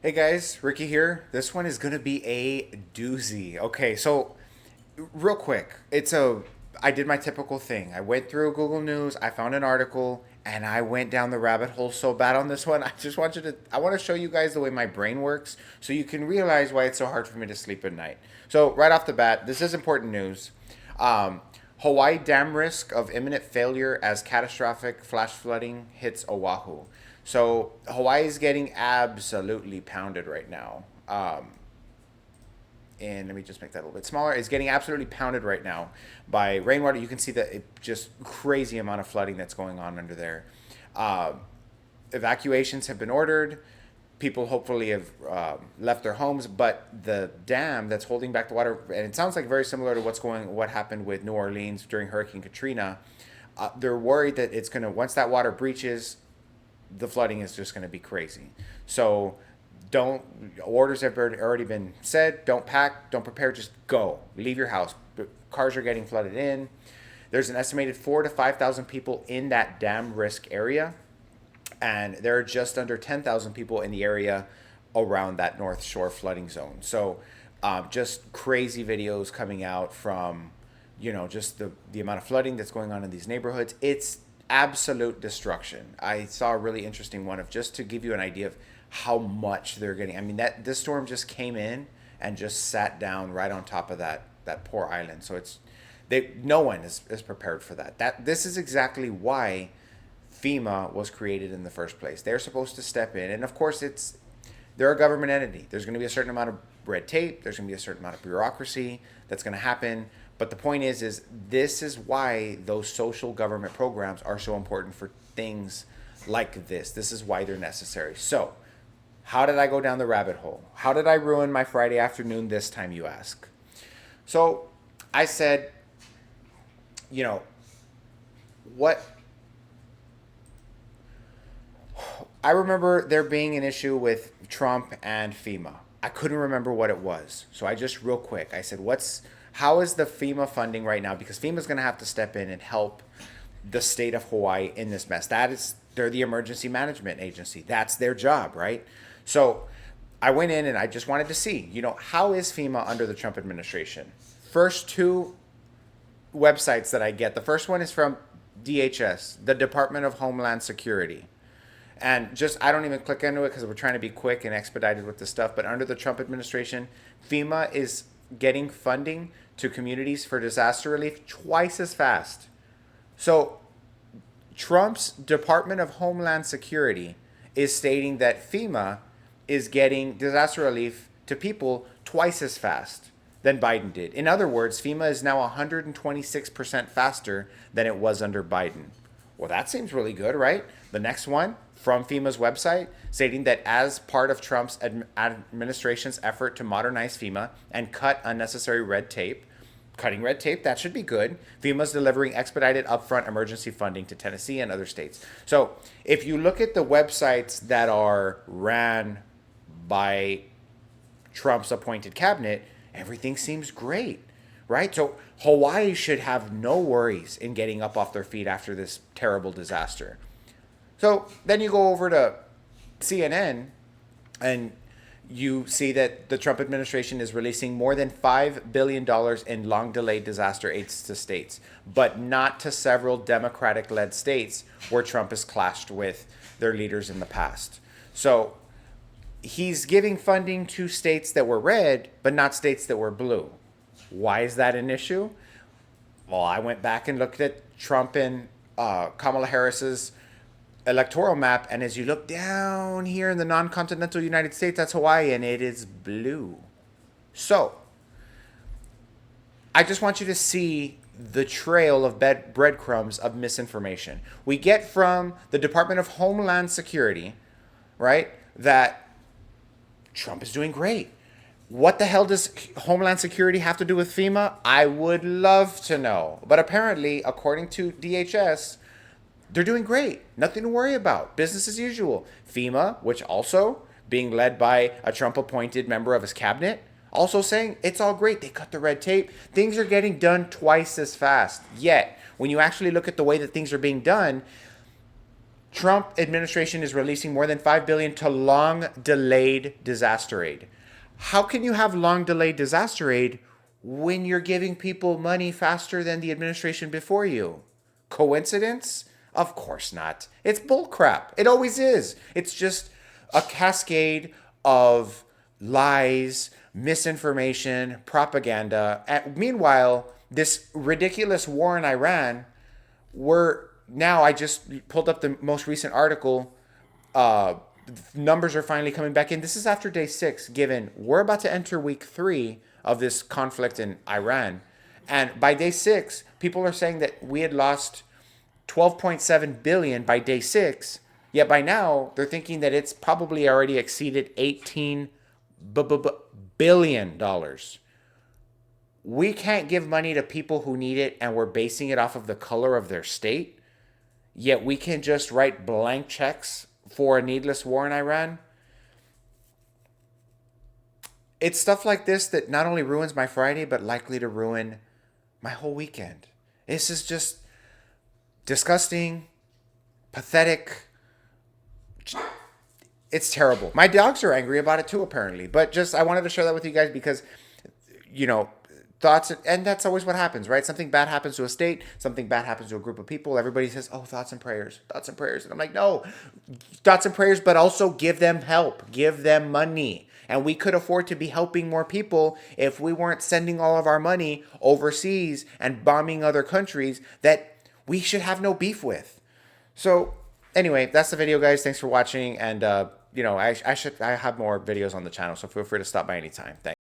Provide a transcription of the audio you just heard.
Hey guys, Ricky here. This one is gonna be a doozy. Okay, so real quick, I did my typical thing. I went through Google News, I found an article, and I went down the rabbit hole so bad on this one. I want to show you guys the way my brain works so you can realize why it's so hard for me to sleep at night. So right off the bat, this is important news. Um, Hawaii dam risk of imminent failure as catastrophic flash flooding hits Oahu. So Hawaii is getting absolutely pounded right now. And let me just make that a little bit smaller. Is getting absolutely pounded right now by rainwater. You can see the just crazy amount of flooding that's going on under there. Uh, Evacuations have been ordered. People hopefully have left their homes, but the dam that's holding back the water, and it sounds like very similar to what happened with New Orleans during Hurricane Katrina. They're worried that it's gonna once that water breaches, the flooding is just gonna be crazy. So don't orders have already been said. Don't pack, don't prepare, just go. Leave your house. Cars are getting flooded in. There's an estimated 4 to 5 thousand people in that dam risk area, and there are just under 10,000 people in the area around that North Shore flooding zone. So, just crazy videos coming out from, just the amount of flooding that's going on in these neighborhoods. It's absolute destruction. I saw a really interesting one of just to give you an idea of how much they're getting. I mean, that this storm just came in and just sat down right on top of that poor island. So no one is prepared for that. This is exactly why FEMA was created in the first place. They're supposed to step in, and of course, they're a government entity. There's going to be a certain amount of red tape. There's going to be a certain amount of bureaucracy that's going to happen. But the point is this is why those social government programs are so important for things like this. This is why they're necessary. So, how did I go down the rabbit hole? How did I ruin my Friday afternoon this time, you ask? So, I said, you know, what I remember there being an issue with Trump and FEMA. I couldn't remember what it was. So I just real quick, I said, how is the FEMA funding right now? Because FEMA's going to have to step in and help the state of Hawaii in this mess. They're the emergency management agency. That's their job, right? So I went in and I just wanted to see, how is FEMA under the Trump administration? First two websites that I get. The first one is from DHS, the Department of Homeland Security. And just, I don't even click into it because we're trying to be quick and expedited with this stuff. But under the Trump administration, FEMA is getting funding to communities for disaster relief twice as fast. So Trump's Department of Homeland Security is stating that FEMA is getting disaster relief to people twice as fast than Biden did. In other words, FEMA is now 126% faster than it was under Biden. Well, that seems really good, right? The next one from FEMA's website stating that as part of Trump's administration's effort to modernize FEMA and cut unnecessary red tape, cutting red tape, that should be good. FEMA's delivering expedited upfront emergency funding to Tennessee and other states. So if you look at the websites that are ran by Trump's appointed cabinet, everything seems great, right? So Hawaii should have no worries in getting up off their feet after this terrible disaster. So then you go over to CNN and you see that the Trump administration is releasing more than $5 billion in long delayed disaster aids to states, but not to several Democratic led states where Trump has clashed with their leaders in the past. So he's giving funding to states that were red, but not states that were blue. Why is that an issue? Well, I went back and looked at Trump and Kamala Harris's electoral map, and as you look down here in the non-continental United States, that's Hawaii, and it is blue. So, I just want you to see the trail of breadcrumbs of misinformation. We get from the Department of Homeland Security, right, that Trump is doing great. What the hell does Homeland Security have to do with FEMA? I would love to know. But apparently, according to DHS, they're doing great. Nothing to worry about. Business as usual. FEMA, which also being led by a Trump appointed member of his cabinet, also saying it's all great. They cut the red tape. Things are getting done twice as fast. Yet, when you actually look at the way that things are being done, Trump administration is releasing more than 5 billion to long delayed disaster aid. How can you have long delayed disaster aid when you're giving people money faster than the administration before you? Coincidence? Of course not. It's bullcrap. It always is. It's just a cascade of lies, misinformation, propaganda. And meanwhile, this ridiculous war in Iran, now I just pulled up the most recent article. Uh, Numbers are finally coming back in. This is after day 6, given we're about to enter week 3 of this conflict in Iran. And by day 6, people are saying that we had lost 12.7 billion by day 6. Yet by now, they're thinking that it's probably already exceeded 18 billion dollars. We can't give money to people who need it, and we're basing it off of the color of their state. Yet we can just write blank checks for a needless war in Iran. It's stuff like this that not only ruins my Friday, but likely to ruin my whole weekend. This is just disgusting, pathetic. It's terrible. My dogs are angry about it too, apparently. But just, I wanted to share that with you guys because, you know, thoughts, and that's always what happens, right? Something bad happens to a state, something bad happens to a group of people. Everybody says, oh, thoughts and prayers, thoughts and prayers. And I'm like, no, thoughts and prayers, but also give them help, give them money. And we could afford to be helping more people if we weren't sending all of our money overseas and bombing other countries that we should have no beef with. So anyway, that's the video, guys. Thanks for watching. And, you know, I have more videos on the channel, so feel free to stop by anytime. Thanks.